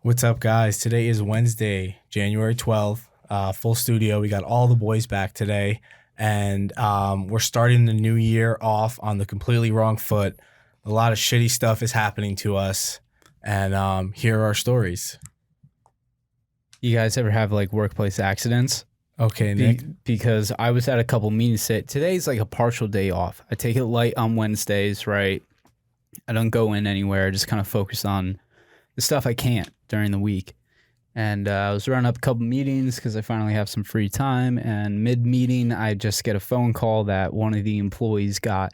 What's up, guys? Today is Wednesday, January 12th. Full studio. We got all the boys back today, and we're starting the new year off on the completely wrong foot. A lot of shitty stuff is happening to us, and here are our stories. You guys ever have like workplace accidents? Okay, Nick. Because I was at a couple meetings. Today's like a partial day off. I take it light on Wednesdays, right? I don't go in anywhere. I just kind of focus on the stuff I can't during the week. And I was running up a couple meetings because I finally have some free time. And mid-meeting, I just get a phone call that one of the employees got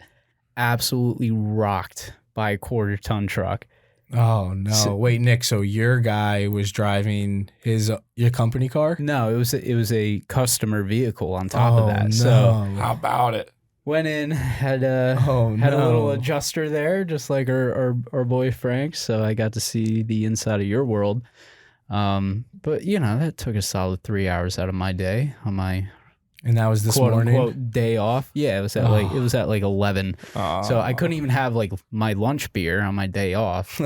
absolutely rocked by a quarter-ton truck. Oh, no. Wait, Nick, so your guy was driving your company car? No, it was a customer vehicle on top of that. No. So how about it? went in, had a little adjuster there, just like our boy Frank. So I got to see the inside of your world. But you know, that took a solid 3 hours out of my day on my And that was this quote morning? unquote day off. Yeah, it was at like 11. So I couldn't even have like my lunch beer on my day off.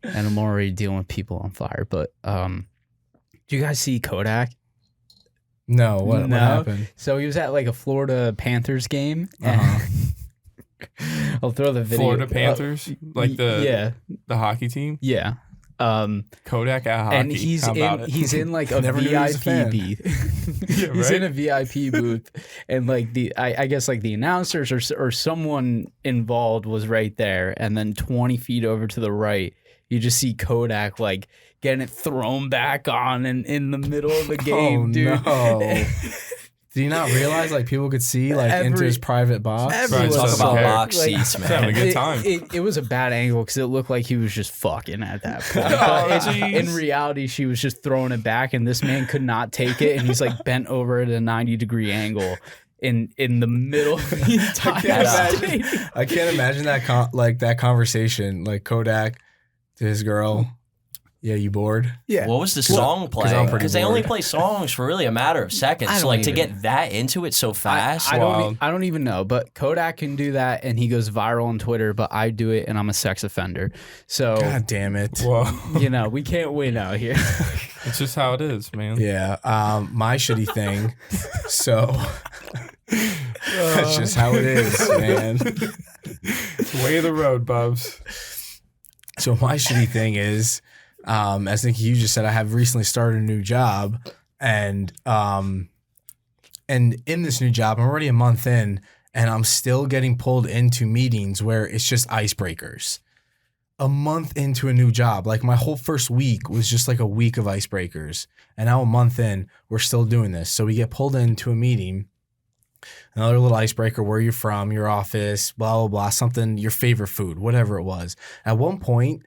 And I'm already dealing with people on fire. But do you guys see Kodak? No, what happened? So he was at like a Florida Panthers game. I'll throw the video. Florida Panthers, like the hockey team. Yeah. Kodak at hockey. And he's in like a VIP booth. Yeah, He's right? in a VIP booth, and like I guess like the announcers or someone involved was right there, and then 20 feet over to the right, you just see Kodak like getting it thrown back on and in the middle of the game, dude. No. Did you not realize like people could see like into his private box? Right, Talk about okay. box seats, Having a man. good time. It was a bad angle because it looked like he was just fucking at that point. But in reality, she was just throwing it back, and this man could not take it, and he's like bent over at a 90-degree angle in the middle of the entire I can't imagine that conversation, like Kodak to his girl. Yeah, you bored? Yeah. What was the song playing? I'm pretty Because they only bored. play songs for really a matter of seconds. I So don't like to even- get that into it so fast. I don't even know, but Kodak can do that, and he goes viral on Twitter. But I do it, and I'm a sex offender. So God damn it. Whoa. you know we can't win out here. It's just how it is, man. Yeah, my shitty thing. So that's just how it is, man. Way of the road, Bubs. So my shitty thing is, as I think you just said, I have recently started a new job, and in this new job, I'm already a month in, and I'm still getting pulled into meetings where it's just icebreakers. A month into a new job, like my whole first week was just like a week of icebreakers, and now a month in, we're still doing this. So we get pulled into a meeting, another little icebreaker, where you're from, your office, blah, blah, blah, something, your favorite food, whatever it was. At one point,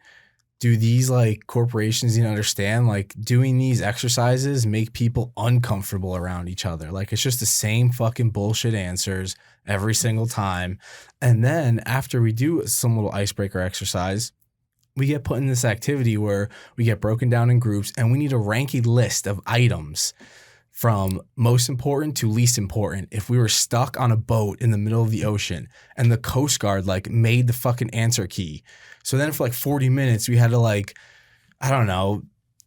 do these like corporations, understand, like doing these exercises make people uncomfortable around each other. Like it's just the same fucking bullshit answers every single time. And then after we do some little icebreaker exercise, we get put in this activity where we get broken down in groups, and we need to rank a list of items from most important to least important. If we were stuck on a boat in the middle of the ocean and the Coast Guard like made the fucking answer key. So then for like 40 minutes, we had to like, I don't know,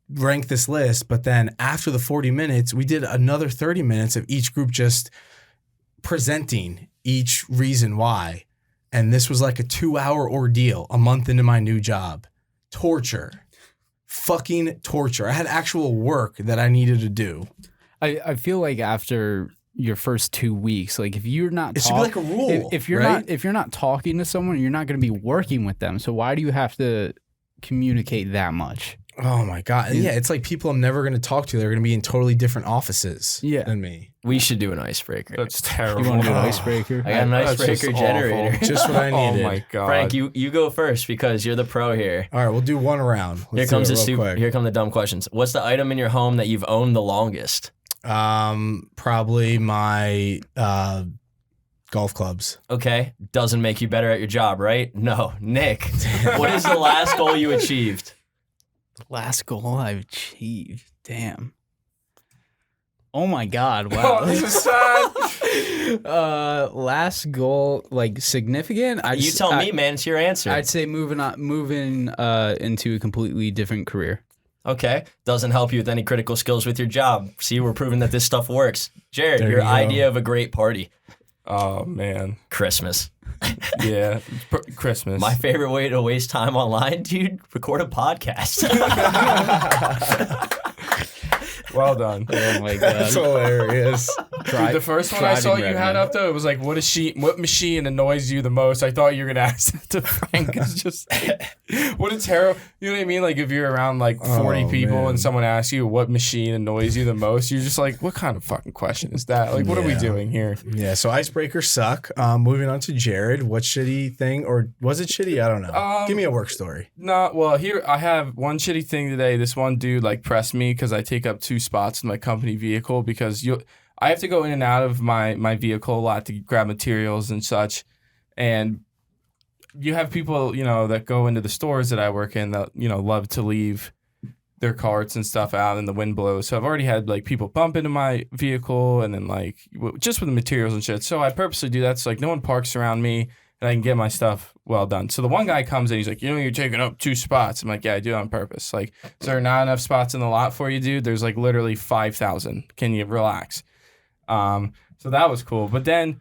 rank this list. But then after the 40 minutes, we did another 30 minutes of each group just presenting each reason why. And this was like a 2-hour ordeal a month into my new job. Torture. Fucking torture. I had actual work that I needed to do. I feel like after your first 2 weeks, like if you're not, It should be like a rule. if you're right? if you're not talking to someone, you're not going to be working with them. So why do you have to communicate that much? Oh my God. Yeah, it's like people I'm never going to talk to. They're going to be in totally different offices than me. We should do an icebreaker. That's terrible. You want to do an icebreaker? I got an That's just icebreaker generator. awful. Just what I needed. Oh my God. Frank, you go first because you're the pro here. All right, we'll do one round. Here Let's comes do the it real quick. Here come the dumb questions. What's the item in your home that you've owned the longest? Probably my golf clubs. Okay, doesn't make you better at your job, right? No, Nick. What is the last goal you achieved? Last goal I've achieved. Damn. Oh my God! Wow. Oh, this is sad. Last goal, like significant. You tell me, man. It's your answer. I'd say moving into a completely different career. Okay. Doesn't help you with any critical skills with your job. See, we're proving that this stuff works. Jared, There your you go. idea of a great party. Oh man. Christmas. Yeah. Christmas. My favorite way to waste time online, dude, record a podcast. Well done. Oh my That's god. hilarious. Dude, the first one I saw you had up though, it was like, what machine annoys you the most? I thought you were gonna ask that to Frank. It's just what a terrible. You know what I mean? Like if you're around like 40 people man. and someone asks you what machine annoys you the most, you're just like, what kind of fucking question is that? Like, what are we Yeah. doing here? Yeah, so icebreakers suck. Moving on to Jared. What shitty thing, or was it shitty? I don't know. Give me a work story. No, well, here I have one shitty thing today. This one dude like pressed me because I take up 2 spots in my company vehicle because I have to go in and out of my vehicle a lot to grab materials and such. And you have people, that go into the stores that I work in that, love to leave their carts and stuff out and the wind blows. So I've already had like people bump into my vehicle and then like just with the materials and shit. So I purposely do that. So like no one parks around me and I can get my stuff well done. So the one guy comes in, he's like, you're taking up 2 spots. I'm like, yeah, I do it on purpose. Like, is there not enough spots in the lot for you, dude? There's like literally 5,000. Can you relax? So that was cool. But then,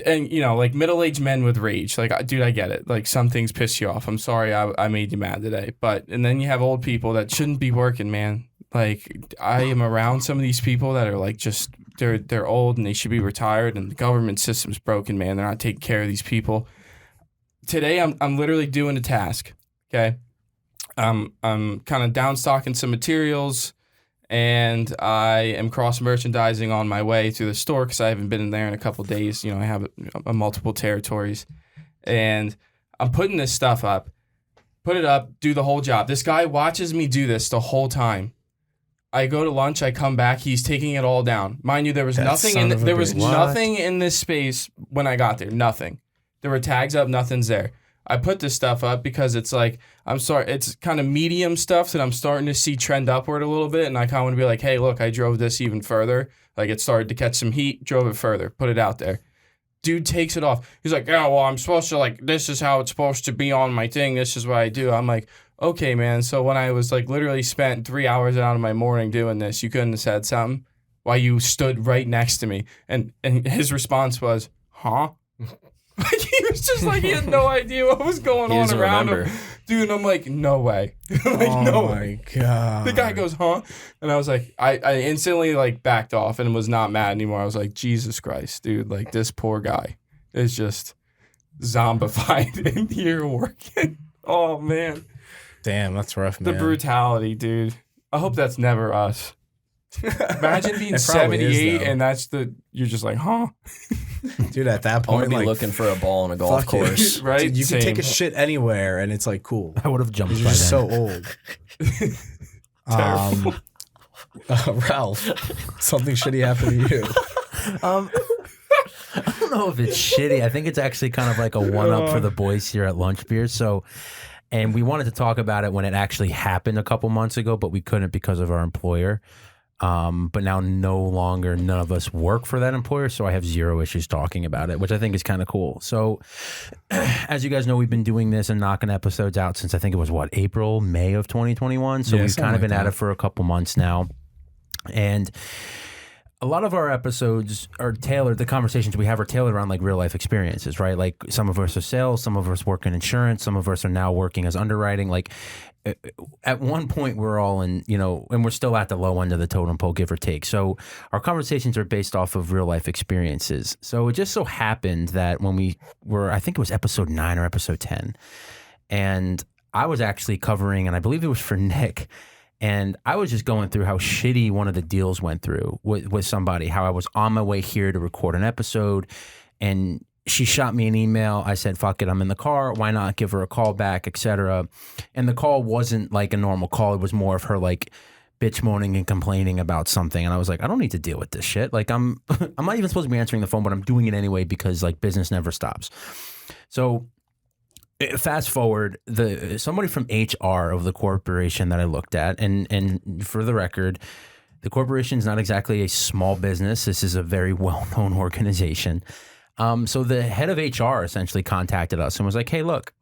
and like middle-aged men with rage, like, dude, I get it. Like some things piss you off. I'm sorry I made you mad today. And then you have old people that shouldn't be working, man. Like I am around some of these people that are like just, they're old and they should be retired and the government system's broken, man. They're not taking care of these people. Today I'm literally doing a task. Okay. I'm kind of downstocking some materials and I am cross merchandising on my way through the store because I haven't been in there in a couple of days. I have multiple territories and I'm putting this stuff up, put it up, do the whole job. This guy watches me do this the whole time. I go to lunch, I come back, he's taking it all down. Mind you, there was nothing in this space when I got there. Nothing. There were tags up, nothing's there. I put this stuff up because it's like, it's kind of medium stuff that I'm starting to see trend upward a little bit. And I kind of want to be like, hey, look, I drove this even further. Like it started to catch some heat, drove it further, put it out there. Dude takes it off. He's like, yeah, well, I'm supposed to this is how it's supposed to be on my thing. This is what I do. I'm like, okay, man. So when I was like literally spent 3 hours out of my morning doing this, you couldn't have said something while you stood right next to me. And his response was, huh? Like he was just like, he had no idea what was going on around him. Dude, and I'm like, no way. No way. God. The guy goes, huh? And I was like, I instantly like backed off and was not mad anymore. I was like, Jesus Christ, dude. Like this poor guy is just zombified in here working. Oh, man. Damn, that's rough, man. The brutality, dude. I hope that's never us. Imagine being It probably 78 is, and you're just like, huh? Dude, at that I want point, to be looking for a ball on a golf fuck it. course. Right? Dude, you Same. can take a shit anywhere and it's like cool. I would have jumped You're by just then. so old. Ralph, something shitty happened to you. I don't know if it's shitty. I think it's actually kind of like a one-up for the boys here at Lunch Beer. And we wanted to talk about it when it actually happened a couple months ago, but we couldn't because of our employer. But now none of us work for that employer, so I have zero issues talking about it, which I think is kind of cool. So as you guys know, we've been doing this and knocking episodes out since I think it was April, May of 2021. So we've kind of been at it for a couple months now. And a lot of our episodes are tailored, the conversations we have are tailored around like real life experiences, right? Like some of us are sales, some of us work in insurance, some of us are now working as underwriting. Like at one point we're all in, and we're still at the low end of the totem pole, give or take. So our conversations are based off of real life experiences. So it just so happened that when we were, I think it was episode 9 or episode 10, and I was actually covering, and I believe it was for Nick, and I was just going through how shitty one of the deals went through with somebody, how I was on my way here to record an episode and she shot me an email. I said, fuck it, I'm in the car. Why not give her a call back, etc. And the call wasn't like a normal call. It was more of her like bitch moaning and complaining about something. And I was like, I don't need to deal with this shit. Like I'm not even supposed to be answering the phone, but I'm doing it anyway because like business never stops. So fast forward, somebody from HR of the corporation that I looked at, and for the record, the corporation is not exactly a small business. This is a very well-known organization. So the head of HR essentially contacted us and was like, hey, look,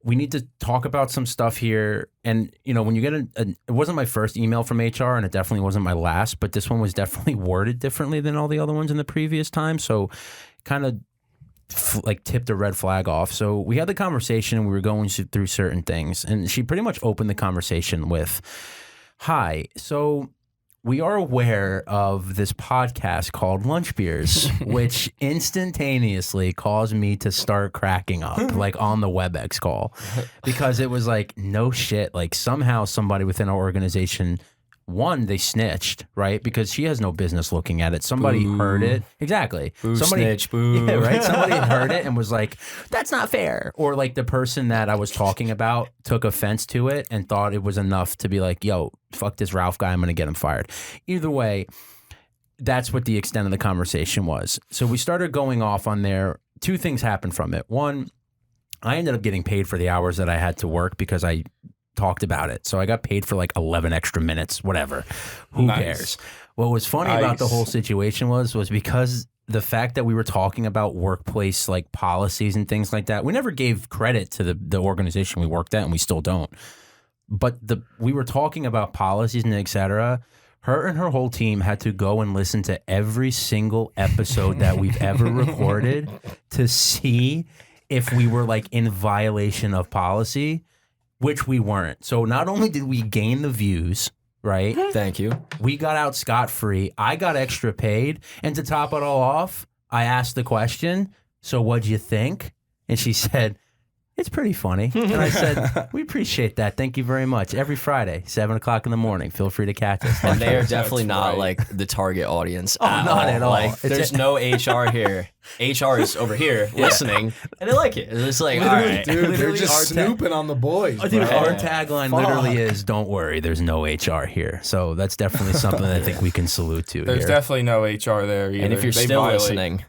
we need to talk about some stuff here. And, you know, when you get it wasn't my first email from HR, and it definitely wasn't my last, but this one was definitely worded differently than all the other ones in the previous time. So kind of like tipped a red flag off. So we had the conversation and we were going through certain things. And she pretty much opened the conversation with, "Hi, so we are aware of this podcast called Lunch Beers," which instantaneously caused me to start cracking up, like on the WebEx call, because it was like, no shit. Like somehow somebody within our organization, one, they snitched, right? Because she has no business looking at it. Somebody heard it. Exactly. Boo, Somebody, snitch, boo. yeah, right? Somebody heard it and was like, "That's not fair." Or like the person that I was talking about took offense to it and thought it was enough to be like, "Yo, fuck this Ralph guy, I'm going to get him fired." Either way, that's what the extent of the conversation was. So we started going off on there. Two things happened from it. One, I ended up getting paid for the hours that I had to work because I talked about it. So I got paid for like 11 extra minutes, whatever. Who cares? What was funny about the whole situation was because the fact that we were talking about workplace like policies and things like that, we never gave credit to the organization we worked at, and we still don't. But we were talking about policies and et cetera. Her and her whole team had to go and listen to every single episode that we've ever recorded to see if we were like in violation of policy, which we weren't. So not only did we gain the views, right? Thank you. We got out scot-free. I got extra paid. And to top it all off, I asked the question, "So what'd you think?" And she said, "It's pretty funny." And I said, "We appreciate that. Thank you very much. Every Friday, 7 o'clock in the morning. Feel free to catch us." And they are definitely not like the target audience. Not at all. Like, there's no HR here. HR is over here listening, and they like it. It's just like, all right. Dude, they're Literally just snooping on the boys. Dude, bro. our tagline literally is, "Don't worry, there's no HR here." So that's definitely something that I think we can salute to There's here. definitely no HR there either. And if you're They still violate. listening,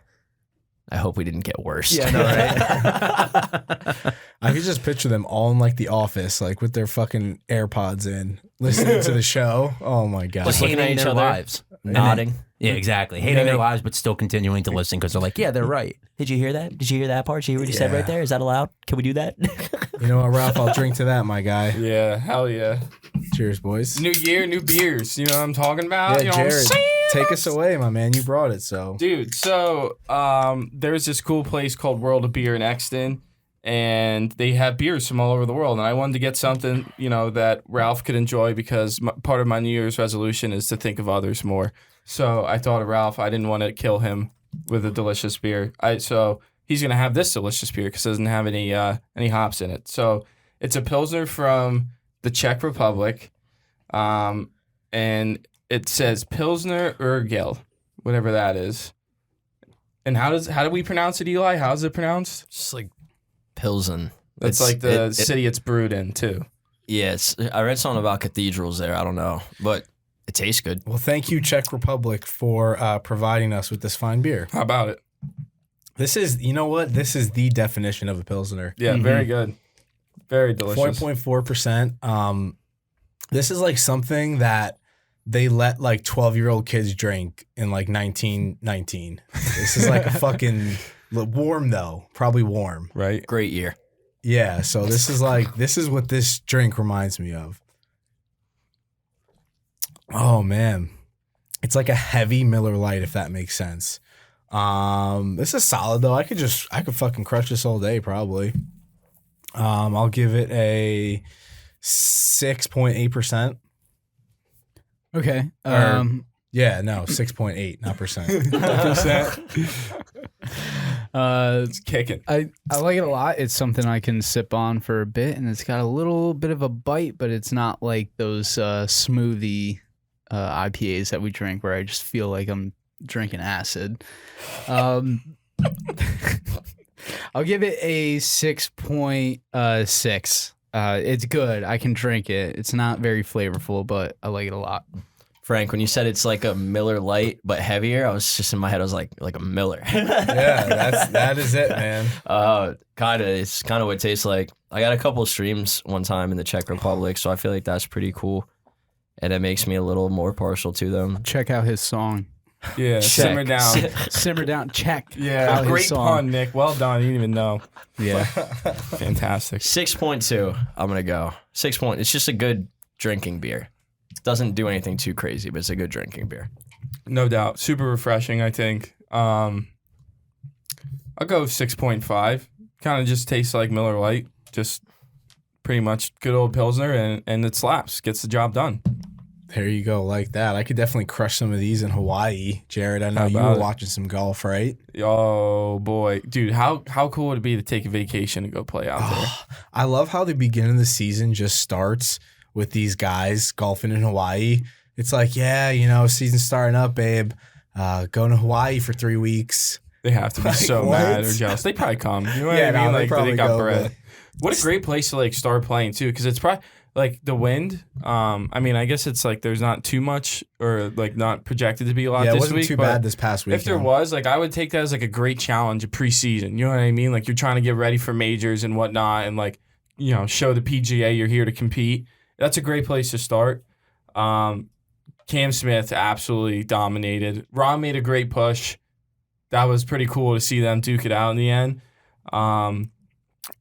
I hope we didn't get worse. Yeah, no, right? I could just picture them all in like the office, like with their fucking AirPods in, listening to the show. Oh my god! Just looking at Hating each their other, lives. nodding. Yeah, exactly. Hating their lives, but still continuing to listen because they're like, yeah, they're right. Did you hear that? Did you hear that part? Did you hear what you said Yeah. right there? Is that allowed? Can we do that? You know what, Ralph? I'll drink to that, my guy. Yeah, hell yeah. Cheers, boys. New year, new beers. You know what I'm talking about? Yeah, You know what I'm Jared, saying? take us away, my man. You brought it, so. Dude, so there's this cool place called World of Beer in Exton, and they have beers from all over the world. And I wanted to get something, you know, that Ralph could enjoy because part of my New Year's resolution is to think of others more. So I thought of Ralph. I didn't want to kill him with a delicious beer. So he's gonna have this delicious beer because it doesn't have any hops in it. So it's a Pilsner from the Czech Republic, and it says Pilsner Urgel, whatever that is. And how do we pronounce it, Eli? How's it pronounced? Just like Pilsen. It's like the city it's brewed in too. Yeah, I read something about cathedrals there. I don't know, but it tastes good. Well, thank you, Czech Republic, for providing us with this fine beer. How about it? This is, you know what? This is the definition of a Pilsner. Yeah, very good. Very delicious. 4.4%. This is like something that they let like 12-year-old kids drink in like 1919. This is like a fucking warm though, probably warm. Right? Great year. Yeah, so this is what this drink reminds me of. Oh man. It's like a heavy Miller Lite, if that makes sense. This is solid though. I could fucking crush this all day probably. I'll give it a 6.8%. Okay. Yeah, no, 6.8, not percent. It's kicking. I like it a lot. It's something I can sip on for a bit, and it's got a little bit of a bite, but it's not like those smoothie IPAs that we drink where I just feel like I'm drinking acid. I'll give it a 6.6. It's good. I can drink it. It's not very flavorful, but I like it a lot. Frank, when you said it's like a Miller Lite but heavier, I was just in my head. I was like a Miller. Yeah, that is it, man. It's kind of what it tastes like. I got a couple streams one time in the Czech Republic, so I feel like that's pretty cool, and it makes me a little more partial to them. Check out his song. Yeah, simmer down. Simmer down. Check. Yeah, Out his great song. pun, Nick. Well done. You didn't even know. Yeah. Fantastic. 6.2. I'm gonna go 6 point. It's just a good drinking beer. Doesn't do anything too crazy, but it's a good drinking beer. No doubt. Super refreshing, I think. I'll go 6.5. Kind of just tastes like Miller Lite. Just pretty much good old Pilsner, and it slaps. Gets the job done. There you go, like that. I could definitely crush some of these in Hawaii. Jared, I know How you about were it? watching some golf, right? Oh, boy. Dude, how cool would it be to take a vacation and go play out there? I love how the beginning of the season just starts with these guys golfing in Hawaii. It's like, yeah, season's starting up, babe. Going to Hawaii for 3 weeks. They have to be Like, so what? mad or jealous. They probably come. You know what Yeah, I mean? no, they Like, probably they got go, bread. but- What a great place to, like, start playing, too, because it's probably, like, the wind. I mean, I guess it's, like, there's not too much or, like, not projected to be a lot Yeah, it this wasn't week. too but bad this past week. if there was, like, I would take that as, like, a great challenge, a preseason. You know what I mean? Like, you're trying to get ready for majors and whatnot and, like, show the PGA you're here to compete. That's a great place to start. Cam Smith absolutely dominated. Ron made a great push. That was pretty cool to see them duke it out in the end.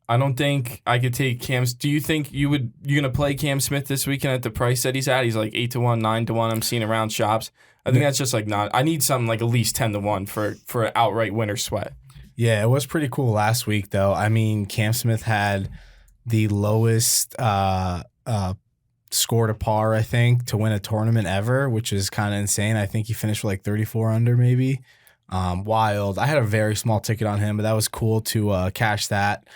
I don't think I could take Cam. Do you think you're gonna play Cam Smith this weekend at the price that he's at? He's like 8-1, 9-1. I'm seeing around shops. I think that's just like not. I need something like at least 10-1 for an outright winner sweat. Yeah, it was pretty cool last week, though. I mean, Cam Smith had the lowest score to par, I think, to win a tournament ever, which is kind of insane. I think he finished with like 34 under, maybe. Wild. I had a very small ticket on him, but that was cool to cash that.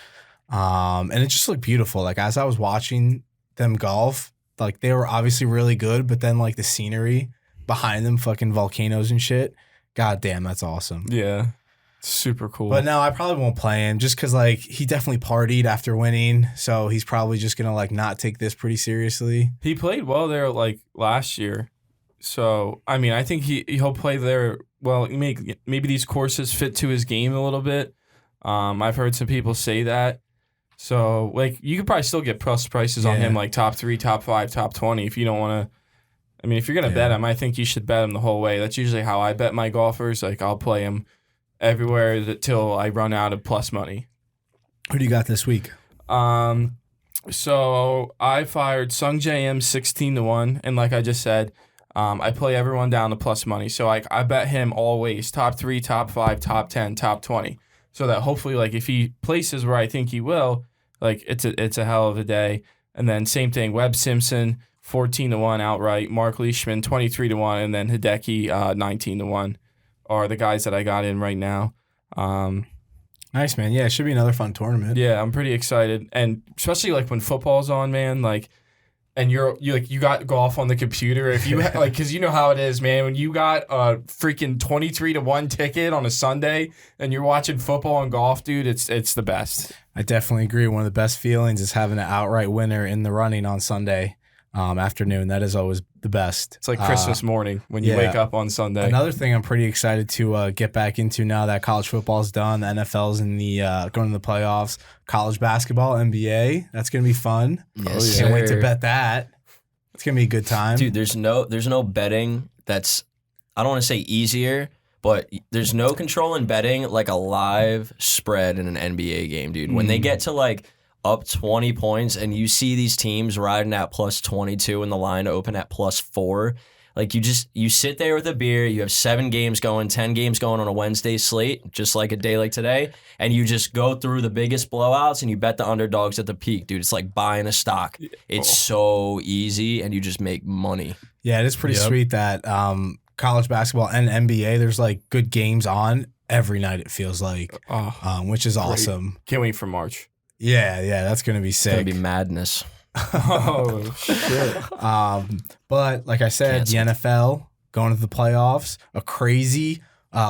And it just looked beautiful. Like, as I was watching them golf, like, they were obviously really good, but then, like, the scenery behind them, fucking volcanoes and shit. God damn, that's awesome. Yeah, super cool. But no, I probably won't play him just because, like, he definitely partied after winning. So he's probably just going to, like, not take this pretty seriously. He played well there like last year. So, I mean, I think he'll play there. Well, maybe these courses fit to his game a little bit. I've heard some people say that. So, like, you could probably still get plus prices on Yeah. him, like top 3, top 5, top 20 if you don't want to. I mean, if you're going to bet him, I think you should bet him the whole way. That's usually how I bet my golfers. Like, I'll play him everywhere till I run out of plus money. Who do you got this week? So I fired Sung J M 16-1, and like I just said, I play everyone down to plus money. So I bet him always top 3, top 5, top 10, top 20. So that hopefully, like, if he places where I think he will, like, it's a hell of a day. And then same thing, Webb Simpson 14-1 outright, Mark Leishman 23-1, and then Hideki 19-1 are the guys that I got in right now. Nice, man. Yeah, it should be another fun tournament. Yeah, I'm pretty excited, and especially like when football's on, man. Like, and you got golf on the computer. If you like, because you know how it is, man. When you got a freaking 23-1 ticket on a Sunday and you're watching football and golf, dude, it's the best. I definitely agree. One of the best feelings is having an outright winner in the running on Sunday afternoon. That is always the best. It's like Christmas morning when you yeah. wake up on Sunday. Another thing I'm pretty excited to get back into now that college football's done, the NFL's in the going to the playoffs, college basketball, NBA. That's gonna be fun. Yes, Can't wait sir. to bet that. It's gonna be a good time. Dude, there's no betting that's, I don't want to say easier, but there's no control in betting like a live spread in an NBA game, dude. When they get to like up 20 points and you see these teams riding at plus 22 and the line open at plus 4, like you sit there with a beer, you have 7 games going, 10 games going on a Wednesday slate, just like a day like today, and you just go through the biggest blowouts and you bet the underdogs at the peak, dude. It's like buying a stock. It's so easy and you just make money. Yeah, it is pretty sweet that college basketball and NBA, there's like good games on every night, it feels like, which is awesome. Can't wait for March. Yeah, that's going to be It's sick. going to be madness. Oh shit! But like I said, the NFL going to the playoffs, a crazy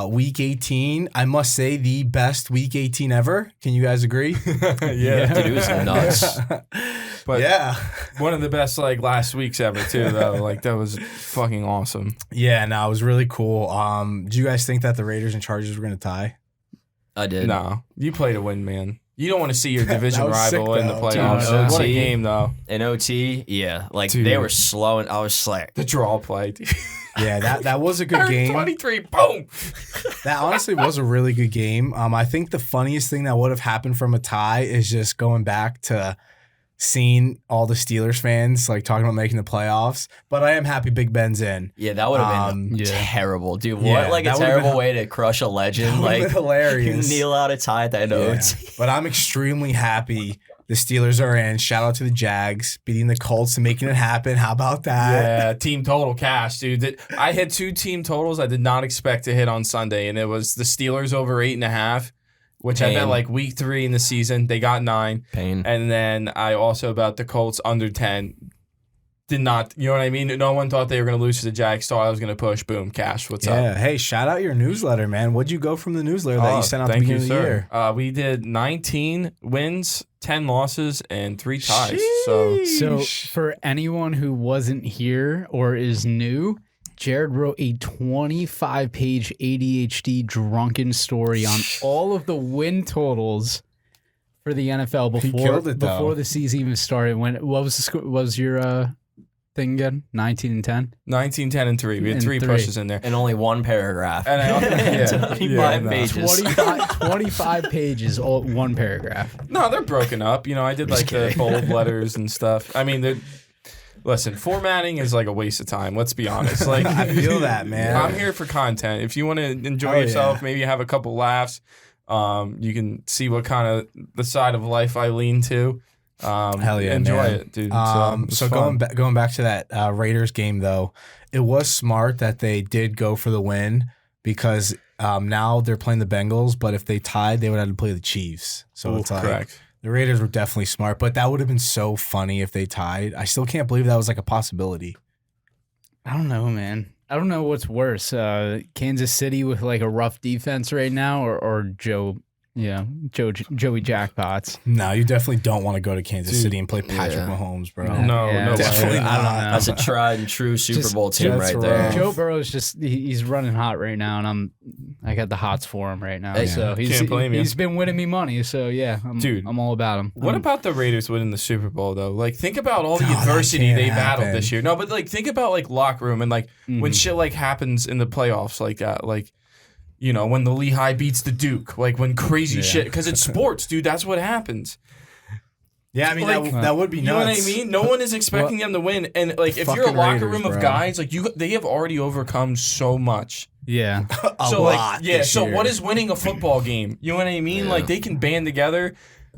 week 18. I must say the best week 18 ever. Can you guys agree? Yeah, Dude, it was nuts. But yeah. one of the best like last weeks ever too, though. Like that was fucking awesome. Yeah, no, it was really cool. Do you guys think that the Raiders and Chargers were going to tie? I did. No, you play to win, man. You don't want to see your division That was rival sick, in the though. playoffs. Dude, What a OT. game, though. In OT, yeah, like Dude. they were slow, and I was like, The draw play, dude. Yeah, that was a good game. 23, boom. That honestly was a really good game. I think the funniest thing that would have happened from a tie is just going back to seeing all the Steelers fans like talking about making the playoffs. But I am happy Big Ben's in. yeah, that would have been Yeah. terrible, dude. Yeah, What like a that would've terrible been- way to crush a legend, That would've like been hilarious. you kneel out a tie at the end of Yeah. OT. But I'm extremely happy the Steelers are in. Shout out to the Jags beating the Colts and making it happen. How about that? Yeah, team total cash, dude. I hit 2 team totals I did not expect to hit on Sunday, and it was the Steelers over 8.5, which I bet Pain. like week 3 in the season. They got 9. Pain. And then I also bet the Colts under 10. Did not, you know what I mean? No one thought they were going to lose to the Jags. Thought I was going to push. Boom, cash. What's up? Yeah. Hey, shout out your newsletter, man. What'd you go from the newsletter that Oh, you sent out at the thank beginning you, of the sir. year? We did 19 wins, 10 losses, and 3 ties. So So for anyone who wasn't here or is new, Jared wrote a 25-page ADHD drunken story on all of the win totals for the NFL He before killed it, though. before the season even started. What was the score? What was your thing again? 19 and 10. 19, 10, and 3. We had And 3 3. pushes in there. And only one paragraph. And I, 25 no. pages. 25 pages, all one paragraph. No, they're broken up. You know, I did like the kidding. bold letters and stuff. I mean, listen, formatting is like a waste of time. Let's be honest. Like I feel that, man. I'm here for content. If you want to enjoy Oh, yourself, yeah. maybe have a couple laughs. You can see what kind of the side of life I lean to. Hell yeah, enjoy man. it, dude. It's So fun. going back to that Raiders game though, it was smart that they did go for the win because now they're playing the Bengals, but if they tied, they would have to play the Chiefs. So Ooh, it's like correct. the Raiders were definitely smart, but that would have been so funny if they tied. I still can't believe that was like a possibility. I don't know, man. I don't know what's worse, Kansas City with like a rough defense right now, or Joey Jackpots. No, you definitely don't want to go to Kansas City and play Patrick yeah. Mahomes, bro. No, Yeah, no, definitely way. I don't not. know. That's a tried and true Super Just- Bowl team that's right there. rough. Joe Burrow's just he's running hot right now, and I got the hots for him right now. Hey, So can't blame you. he's been winning me money. So yeah, Dude. I'm all about him. What about the Raiders winning the Super Bowl though? Like, think about all the Oh, that adversity can't they battled happen. this year. No, but like, think about like locker room and like when shit like happens in the playoffs like that. Like, you know, when the Lehigh beats the Duke, like when crazy shit, because it's sports, dude. That's what happens. Yeah, I mean Like, that would be You know what I nuts. mean? No one is expecting them to win, and like if you're a Fucking locker Raiders, room of bro. guys, like they have already overcome so much. Yeah, A So lot like, yeah. this So year. what is winning a football game? You know what I mean? Yeah. Like they can band together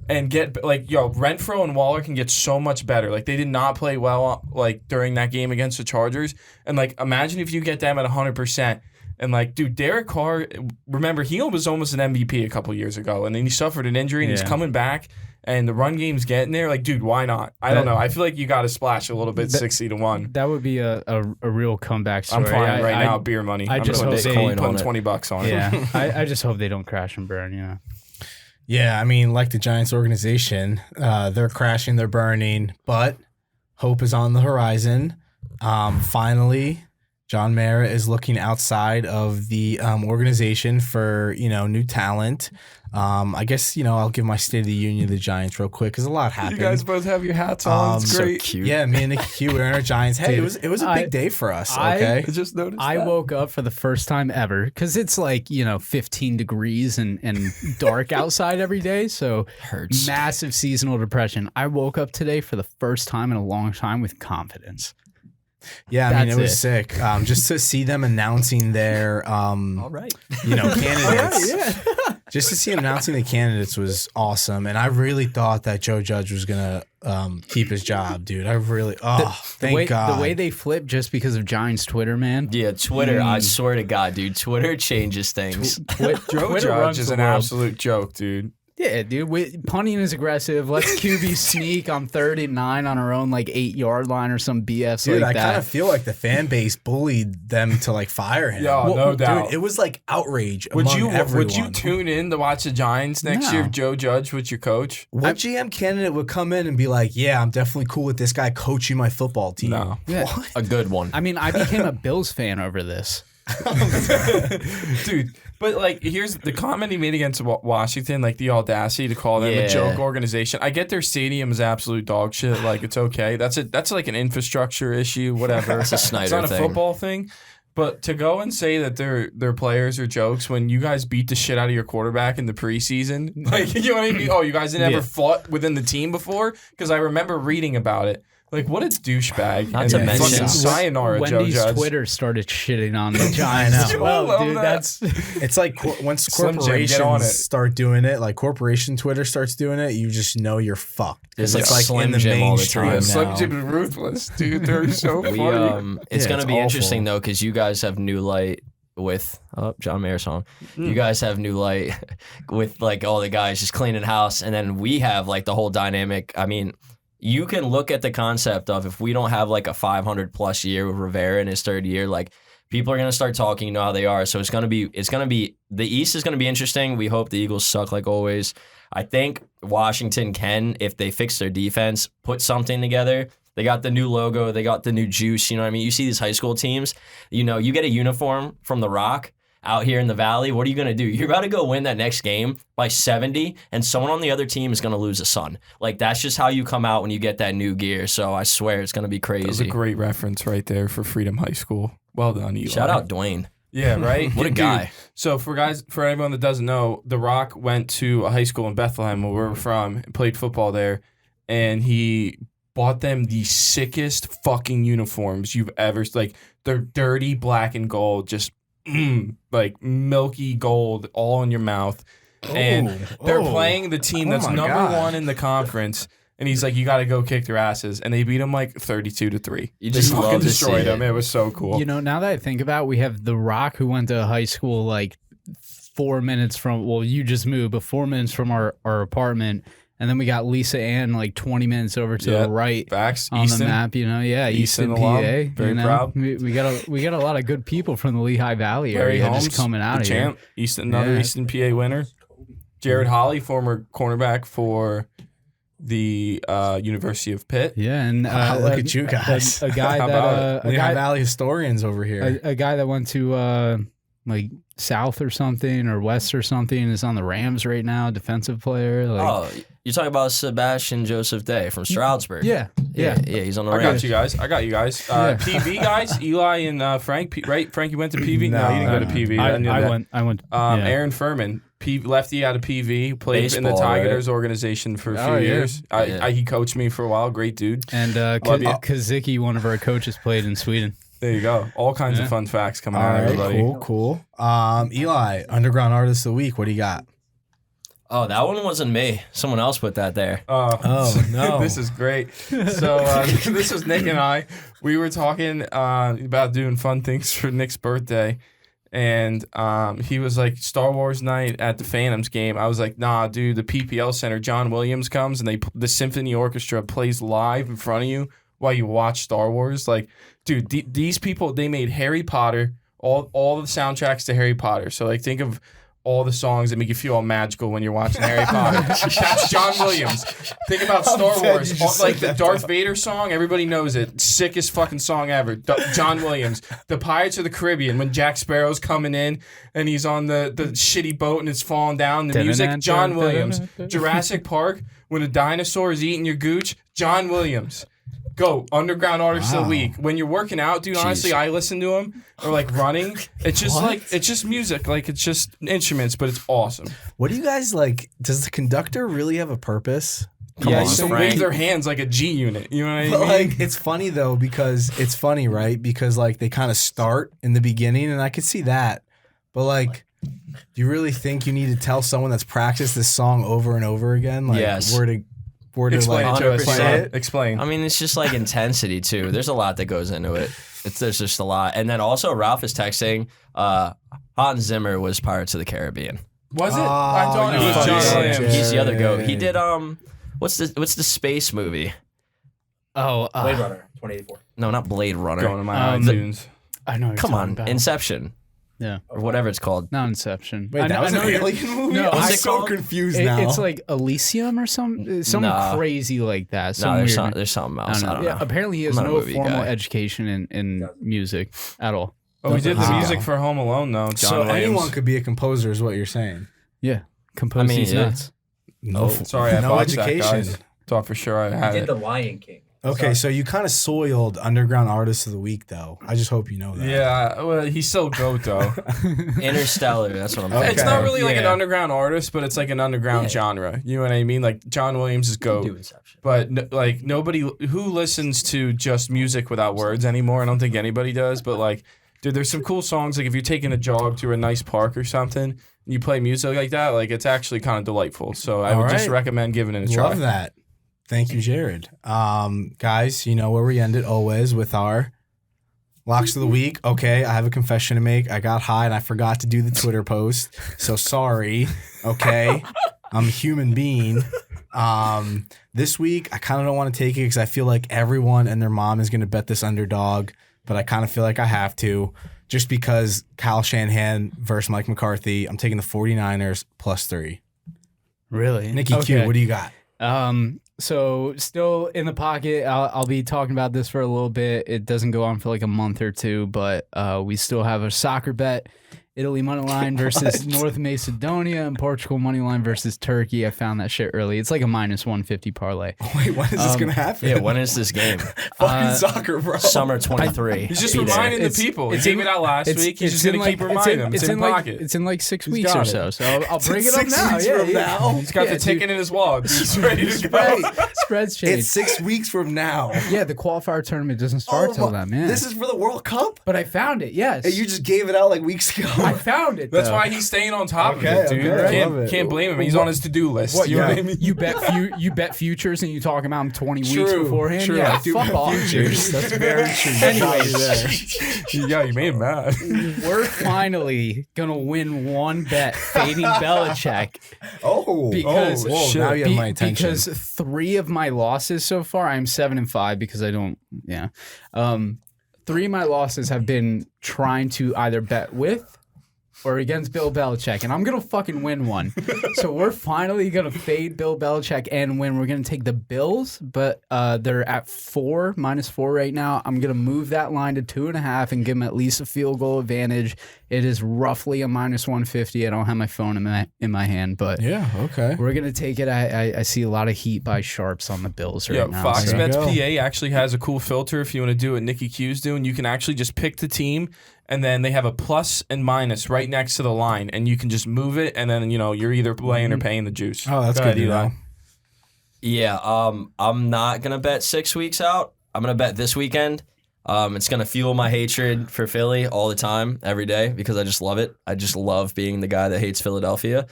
and get like Renfro and Waller can get so much better. Like they did not play well like during that game against the Chargers, and like imagine if you get them at 100%. And like, dude, Derek Carr, remember he was almost an MVP a couple years ago, and then he suffered an injury, and he's Yeah. coming back, and the run game's getting there. Like, dude, why not? I don't know. I feel like you got to splash a little bit, 60-1. that would be a real comeback story. I'm flying right I- now, beer money. I I'm just putting hope they- putting on it. $20 on it. Yeah, I just hope they don't crash and burn. Yeah. Yeah, I mean, like the Giants organization, they're crashing, they're burning, but hope is on the horizon. Finally, John Mara is looking outside of the organization for, new talent. I guess, I'll give my State of the Union of the Giants real quick because a lot You happened. guys both have your hats on. It's So great. cute. Yeah, me and Nicky Q were in our Giants. Hey, Dude, it was a big day for us, okay? I just noticed I woke up for the first time ever because it's like 15 degrees and dark outside every day, so Hurts. massive seasonal depression. I woke up today for the first time in a long time with confidence. Yeah, I mean, That's it was it. sick. Just to see them announcing their, All right. candidates. Just to see him announcing the candidates was awesome. And I really thought that Joe Judge was going to keep his job, dude. I really, thank God. The way they flipped just because of Giants Twitter, man. Yeah, Twitter. I swear to God, dude. Twitter changes things. Joe Twitter Judge runs is the an world. absolute joke, dude. Yeah, dude. Punting is aggressive. Let's QB sneak on 3rd and 9 on our own 8-yard line or some BS Dude, like I that. kind of feel like the fan base bullied them to fire him. Yeah, no doubt. Dude, it was like outrage Would among you everyone. tune in to watch the Giants next No. year if Joe Judge was your coach? What GM candidate would come in and be like, yeah, I'm definitely cool with this guy coaching my football team? No. Yeah. A good one. I mean, I became a Bills fan over this. Dude, but like, here's the comment he made against Washington, like the audacity to call them a joke organization. I get their stadium is absolute dog shit. Like, it's okay. That's like an infrastructure issue, whatever. It's a Snyder It's not a thing. football thing. But to go and say that their players are jokes when you guys beat the shit out of your quarterback in the preseason, like, you know what I mean? Oh, you guys didn't ever fought within the team before? Because I remember reading about it. Like, what a douchebag. Not to mention- fucking sayonara, Joe Wendy's Judge. Twitter started shitting on the Giants as I well, love dude. that. That's It's like once Slim Jim, get on corporations it. start doing it, like corporation Twitter starts doing it, you just know you're fucked. It's It's like like Slim in the Jim all the mainstream time. now. Slim Jim is ruthless, dude. They're so We funny. it's Yeah, gonna it's be awful. interesting though, because you guys have New Light with John Mayer song. You guys have New Light with like all the guys just cleaning house, and then we have like the whole dynamic. I mean, you can look at the concept of if we don't have like a 500 plus year with Rivera in his third year, like people are gonna start talking, you know how they are. So it's gonna be the East is gonna be interesting. We hope the Eagles suck like always. I think Washington can, if they fix their defense, put something together. They got the new logo. They got the new juice. You know what I mean? You see these high school teams, you know, you get a uniform from the Rock out here in the Valley. What are you going to do? You're about to go win that next game by 70, and someone on the other team is going to lose a son. Like, that's just how you come out when you get that new gear. So I swear it's going to be That was a crazy. great reference right there for Freedom High School. Well done, Eli. Shout out Dwayne. Yeah, right? What a Dude, guy. So for everyone that doesn't know, The Rock went to a high school in Bethlehem where we're from and played football there, and he bought them the sickest fucking uniforms you've ever, like, they're dirty black and gold, just like milky gold all in your mouth. And they're playing the team that's my number God. one in the conference. And he's like, you got to go kick their asses. And they beat them like 32-3. You They just fucking love to destroyed see them. it. It was so cool. You know, now that I think about it, we have The Rock who went to high school like 4 minutes from, well, you just moved, but 4 minutes from our apartment. And then we got Lisa Ann like 20 minutes over to the right Facts. on Easton. the map, you know. Yeah, Easton Easton, PA. alum. you Very know? proud. We got a lot of good people from the Lehigh Valley Larry area Holmes, just coming out the of here. champ. Another Yeah. Easton PA winner. Jared Holly, former cornerback for the University of Pitt. Yeah, and Look at you guys. A guy How that about a Lehigh guy Valley historians over here. a guy that went to like South or something or West or something and is on the Rams right now, defensive player. Like, Oh, you're talking about Sebastian Joseph Day from Stroudsburg. yeah. Yeah, he's on the I Rams. got you guys. PV guys, Eli and Frank. Right, Frank, you went to PV. No, you didn't go to PV. I knew that. I went. Aaron Furman, lefty out of PV, played in the Baseball, Tigers organization for a few Oh, yeah. years. He coached me for a while. Great dude. And Love you. Kazicki, one of our coaches, played in Sweden. There you go. All kinds of fun facts coming All out, right, everybody. cool. Eli, Underground Artist of the Week. What do you got? Oh, that one wasn't me. Someone else put that there. Oh, no. This is great. So this was Nick and I. We were talking about doing fun things for Nick's birthday, and he was like, Star Wars night at the Phantoms game. I was like, nah, dude, the PPL Center, John Williams comes, and the symphony orchestra plays live in front of you while you watch Star Wars. Like, dude, these people, they made Harry Potter, all the soundtracks to Harry Potter. So like, think of all the songs that make you feel all magical when you're watching Harry Potter. That's John Williams. Think about Star Wars. Like the Darth Vader song, everybody knows it. Sickest fucking song ever. John Williams. The Pirates of the Caribbean, when Jack Sparrow's coming in and he's on the shitty boat and it's falling down. The music, John Williams. Jurassic Park, when a dinosaur is eating your gooch, John Williams. Go, Underground Artist of the Week. When you're working out, dude, honestly, I listen to them. Or like running. It's just it's just music. Like, it's just instruments, but it's awesome. What do you guys like? Does the conductor really have a purpose? Come on, Just Frank. wave their hands like a G unit. You know what I But mean? like, it's funny though, because it's funny, right? Because like they kind of start in the beginning, and I could see that. But like, do you really think you need to tell someone that's practiced this song over and over again? Like, Yes. where to Explain like it to us. 100%. Play it. Explain. I mean, it's just like intensity too. There's a lot that goes into it. There's just a lot. And then also Ralph is texting. Hans Zimmer was Pirates of the Caribbean. Was it? I thought it you was fucking John suck. Williams. He's the other goat. He Yeah. did what's the space movie? Oh, Blade Runner 2084. No, not Blade Runner. Going to my Um, iTunes. I know. What Come you're on, talking about. Inception Yeah, or whatever it's called. not Inception. Wait, I that know- was I an know you're- alien movie? No, I'm what's it so called? confused now. It's like Elysium or something Nah. crazy like that. No, Some there's, weird, there's something I else. don't know. I don't Yeah, know. apparently he has I'm not a no movie formal guy. education in music at all. Oh, we did the Wow. music for Home Alone though. John So Williams. anyone could be a composer, is what you're saying. Yeah, compose these yeah. nuts. No, Sorry, I no botched that, education. guys. Thought for sure I had it. Lion King. Okay, so you kind of soiled Underground Artist of the Week, though. I just hope you know that. Yeah, well, he's still GOAT though. Interstellar. That's what I'm Okay. thinking. It's not really like an Yeah. underground artist, but it's like an underground genre. You know what I mean? Like John Williams is Do GOAT, Inception. but like nobody who listens to just music without words anymore. I don't think anybody does. But like, dude, there's some cool songs. Like if you're taking a jog to a nice park or something, and you play music like that, like it's actually kind of delightful. So I All would just right. recommend giving it a try. Love that. Thank you, Jared. Guys, you know where we end it always with our locks of the week. Okay, I have a confession to make. I got high and I forgot to do the Twitter post. So sorry. Okay. I'm a human being. This week, I kind of don't want to take it because I feel like everyone and their mom is going to bet this underdog, but I kind of feel like I have to just because Kyle Shanahan versus Mike McCarthy. I'm taking the 49ers +3. Really? Nikki Q, what do you got? So still in the pocket. I'll be talking about this for a little bit. It doesn't go on for like a month or two, but we still have a soccer bet. Italy money line versus North Macedonia and Portugal money line versus Turkey. I found that shit early. It's like a -150 parlay. Wait, when is this going to happen? Yeah, when is this game? Fucking soccer, bro. Summer 23. He's just Be there. reminding the people. He gave it out last week. He's just going to keep reminding them. It's in pocket. It's in like 6 He's weeks got or it. so. So I'll bring it up 6 now. weeks Yeah, from yeah. now? He's got the dude. ticket in his wallet. He's ready to go. Right. Spreads change. It's 6 weeks from now. Yeah, the qualifier tournament doesn't start till then, man. This is for the World Cup? But I found it. Yes. And you just gave it out like weeks ago. I found it. That's though. why he's staying on top Okay, of it, dude. okay, I love it. Can't blame him. He's on his to-do list. What, you know yeah. what I mean? You bet futures and you talk about them 20 weeks True, beforehand. true. Yeah, I do fuck bet off, futures. dude. That's very true. Anyways, Yeah, you made him mad. we're finally gonna win one bet, fading Belichick, Oh. because Oh, shit. now you have my attention. because 3 of my losses so far, I'm 7-5 because I don't. Yeah, 3 of my losses have been trying to either bet with or against Bill Belichick, and I'm gonna fucking win one. So we're finally gonna fade Bill Belichick and win. We're gonna take the Bills, but they're at -4 right now. I'm gonna move that line to 2.5 and give them at least a field goal advantage. It is roughly a -150. I don't have my phone in my hand, but Yeah, okay. we're gonna take it. I see a lot of heat by sharps on the Bills right Yeah, now. Fox so- Bets There you PA actually has a cool filter if you want to do what Nikki Q's doing. You can actually just pick the team, and then they have a plus and minus right next to the line, and you can just move it, and then you're either playing or paying the juice. Oh, that's Go good ahead, to Eli. know. Yeah, I'm not gonna bet 6 weeks out. I'm gonna bet this weekend. It's gonna fuel my hatred for Philly all the time, every day, because I just love it. I just love being the guy that hates Philadelphia,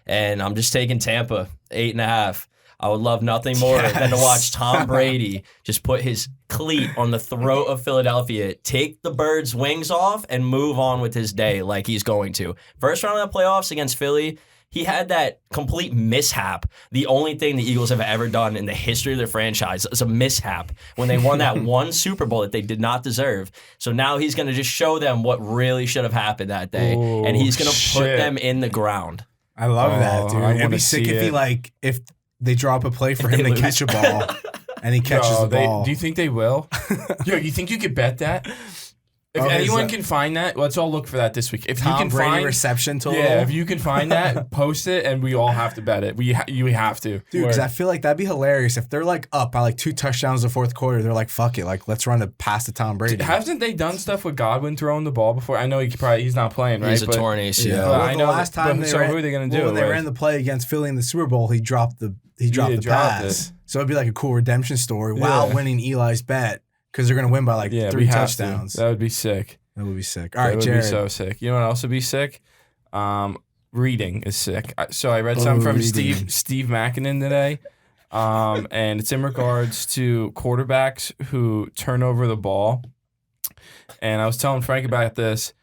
and I'm just taking Tampa 8.5. I would love nothing more than to watch Tom Brady just put his cleat on the throat of Philadelphia, take the Birds' wings off, and move on with his day like he's going to. First round of the playoffs against Philly, he had that complete mishap. The only thing the Eagles have ever done in the history of their franchise is a mishap when they won that one Super Bowl that they did not deserve. So now he's going to just show them what really should have happened that day, Ooh, and he's going to put shit. them in the ground. I love that, dude. I It'd be wanna sick see if he it. if they drop a play for him they to lose. catch a ball and he catches No, the ball. do you think they will? Yo, you think you could bet that? If Okay, anyone so- can find that, let's all look for that this week. If Tom you can Brady find, reception total. yeah, if you can find that, post it, and we all have to bet it. You have to, Dude, because I feel like that'd be hilarious if they're like up by like 2 touchdowns in the fourth quarter. They're like, "Fuck it, like let's run a pass to Tom Brady." Hasn't they done stuff with Godwin throwing the ball before? I know he's not playing, right? He's a But- torn ACL. Yeah. But Well, I the know last that- time but they so ran, who are they gonna do? when they Like- ran the play against Philly in the Super Bowl, he dropped the dropped pass. So it'd be like a cool redemption story while Yeah. winning Eli's bet because they're gonna win by like Yeah, 3 we have to. touchdowns. That would be sick. That would be sick. All That right, would Jared. be so sick. You know what else would be sick? Reading is sick. So I read something from reading. Steve Mackinnon today, and it's in regards to quarterbacks who turn over the ball. And I was telling Frank about this.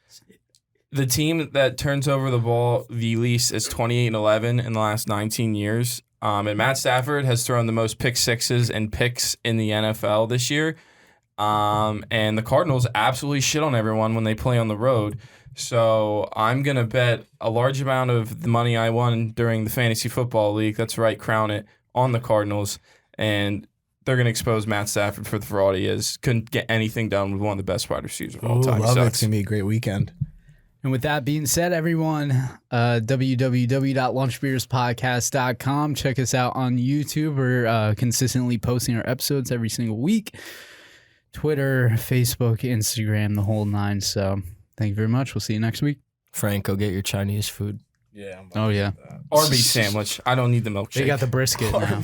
The team that turns over the ball the least is 28-11 in the last 19 years. And Matt Stafford has thrown the most pick sixes and picks in the NFL this year. And the Cardinals absolutely shit on everyone when they play on the road. So I'm going to bet a large amount of the money I won during the Fantasy Football League, that's right, crown it, on the Cardinals. And they're going to expose Matt Stafford for the fraud he is. Couldn't get anything done with one of the best wide receivers of all time. Love it. Sucks. It's going to be a great weekend. And with that being said, everyone, www.lunchbeerspodcast.com. Check us out on YouTube. We're consistently posting our episodes every single week. Twitter, Facebook, Instagram, the whole nine. So thank you very much. We'll see you next week. Frank, go get your Chinese food. Yeah. Oh, yeah. Arby's sandwich. I don't need the milkshake. They got the brisket now.